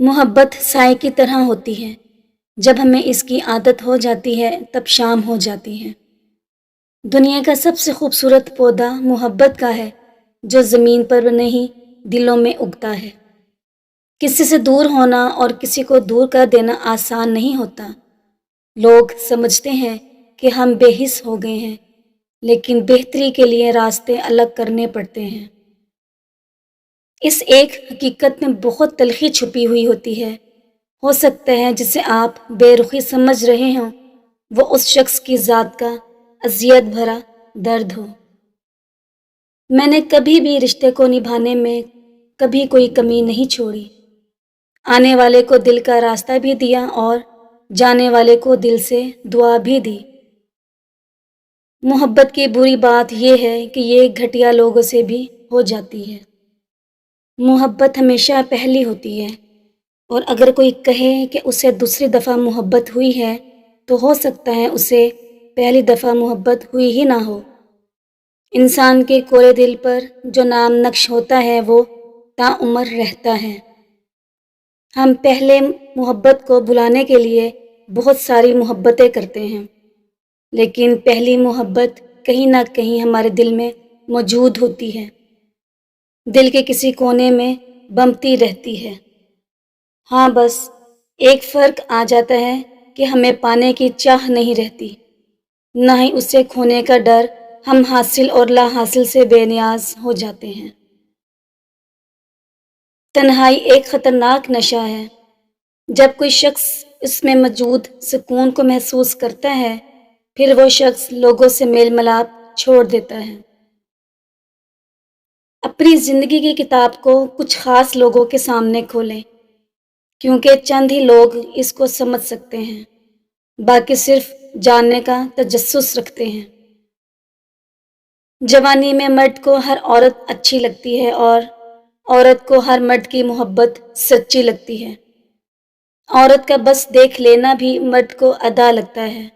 محبت سائے کی طرح ہوتی ہے، جب ہمیں اس کی عادت ہو جاتی ہے تب شام ہو جاتی ہے۔ دنیا کا سب سے خوبصورت پودا محبت کا ہے، جو زمین پر نہیں دلوں میں اگتا ہے۔ کسی سے دور ہونا اور کسی کو دور کر دینا آسان نہیں ہوتا۔ لوگ سمجھتے ہیں کہ ہم بے حس ہو گئے ہیں، لیکن بہتری کے لیے راستے الگ کرنے پڑتے ہیں۔ اس ایک حقیقت میں بہت تلخی چھپی ہوئی ہوتی ہے۔ ہو سکتا ہے جسے آپ بے رخی سمجھ رہے ہوں وہ اس شخص کی ذات کا اذیت بھرا درد ہو۔ میں نے کبھی بھی رشتے کو نبھانے میں کبھی کوئی کمی نہیں چھوڑی۔ آنے والے کو دل کا راستہ بھی دیا اور جانے والے کو دل سے دعا بھی دی۔ محبت کی بری بات یہ ہے کہ یہ گھٹیا لوگوں سے بھی ہو جاتی ہے۔ محبت ہمیشہ پہلی ہوتی ہے، اور اگر کوئی کہے کہ اسے دوسری دفعہ محبت ہوئی ہے تو ہو سکتا ہے اسے پہلی دفعہ محبت ہوئی ہی نہ ہو۔ انسان کے کوڑے دل پر جو نام نقش ہوتا ہے وہ تاعمر رہتا ہے۔ ہم پہلے محبت کو بھلانے کے لیے بہت ساری محبتیں کرتے ہیں، لیکن پہلی محبت کہیں نہ کہیں ہمارے دل میں موجود ہوتی ہے، دل کے کسی کونے میں بمبتی رہتی ہے۔ ہاں، بس ایک فرق آ جاتا ہے کہ ہمیں پانے کی چاہ نہیں رہتی، نہ ہی اسے کھونے کا ڈر۔ ہم حاصل اور لا حاصل سے بے نیاز ہو جاتے ہیں۔ تنہائی ایک خطرناک نشہ ہے۔ جب کوئی شخص اس میں موجود سکون کو محسوس کرتا ہے، پھر وہ شخص لوگوں سے میل ملاپ چھوڑ دیتا ہے۔ اپنی زندگی کی کتاب کو کچھ خاص لوگوں کے سامنے کھولیں، کیونکہ چند ہی لوگ اس کو سمجھ سکتے ہیں، باقی صرف جاننے کا تجسس رکھتے ہیں۔ جوانی میں مرد کو ہر عورت اچھی لگتی ہے اور عورت کو ہر مرد کی محبت سچی لگتی ہے۔ عورت کا بس دیکھ لینا بھی مرد کو ادا لگتا ہے،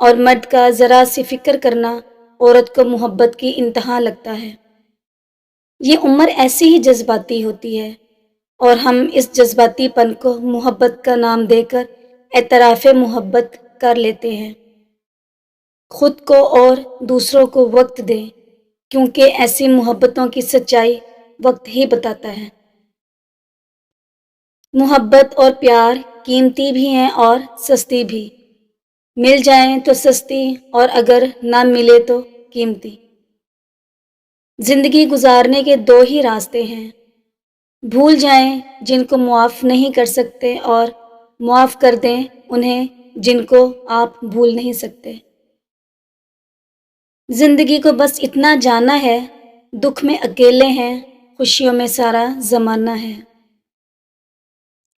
اور مرد کا ذرا سی فکر کرنا عورت کو محبت کی انتہا لگتا ہے۔ یہ عمر ایسی ہی جذباتی ہوتی ہے، اور ہم اس جذباتی پن کو محبت کا نام دے کر اعتراف محبت کر لیتے ہیں۔ خود کو اور دوسروں کو وقت دیں، کیونکہ ایسی محبتوں کی سچائی وقت ہی بتاتا ہے۔ محبت اور پیار قیمتی بھی ہیں اور سستی بھی۔ مل جائیں تو سستی، اور اگر نہ ملے تو قیمتی۔ زندگی گزارنے کے دو ہی راستے ہیں، بھول جائیں جن کو معاف نہیں کر سکتے، اور معاف کر دیں انہیں جن کو آپ بھول نہیں سکتے۔ زندگی کو بس اتنا جانا ہے، دکھ میں اکیلے ہیں، خوشیوں میں سارا زمانہ ہے۔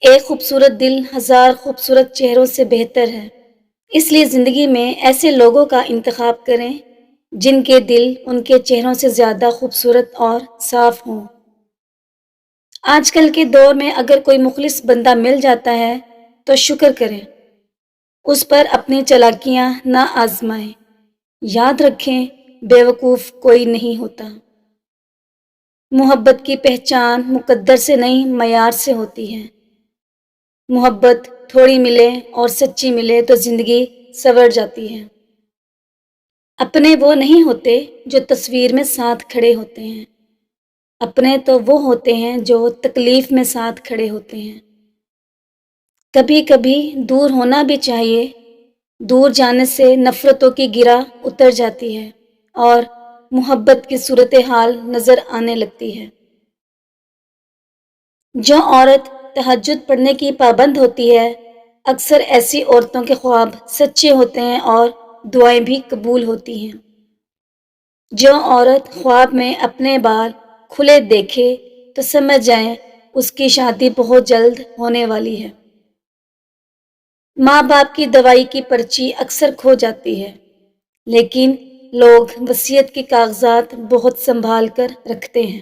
ایک خوبصورت دل ہزار خوبصورت چہروں سے بہتر ہے، اس لیے زندگی میں ایسے لوگوں کا انتخاب کریں جن کے دل ان کے چہروں سے زیادہ خوبصورت اور صاف ہوں۔ آج کل کے دور میں اگر کوئی مخلص بندہ مل جاتا ہے تو شکر کریں، اس پر اپنی چالاکیاں نہ آزمائیں۔ یاد رکھیں، بے وقوف کوئی نہیں ہوتا۔ محبت کی پہچان مقدر سے نہیں معیار سے ہوتی ہے۔ محبت تھوڑی ملے اور سچی ملے تو زندگی سنور جاتی ہے۔ اپنے وہ نہیں ہوتے جو تصویر میں ساتھ کھڑے ہوتے ہیں، اپنے تو وہ ہوتے ہیں جو تکلیف میں ساتھ کھڑے ہوتے ہیں۔ کبھی کبھی دور ہونا بھی چاہیے، دور جانے سے نفرتوں کی گرہ اتر جاتی ہے اور محبت کی صورتحال نظر آنے لگتی ہے۔ جو عورت تہجد پڑھنے کی پابند ہوتی ہے، اکثر ایسی عورتوں کے خواب سچے ہوتے ہیں اور دعائیں بھی قبول ہوتی ہیں۔ جو عورت خواب میں اپنے بال کھلے دیکھے تو سمجھ جائیں اس کی شادی بہت جلد ہونے والی ہے۔ ماں باپ کی دوائی کی پرچی اکثر کھو جاتی ہے، لیکن لوگ وصیت کے کاغذات بہت سنبھال کر رکھتے ہیں۔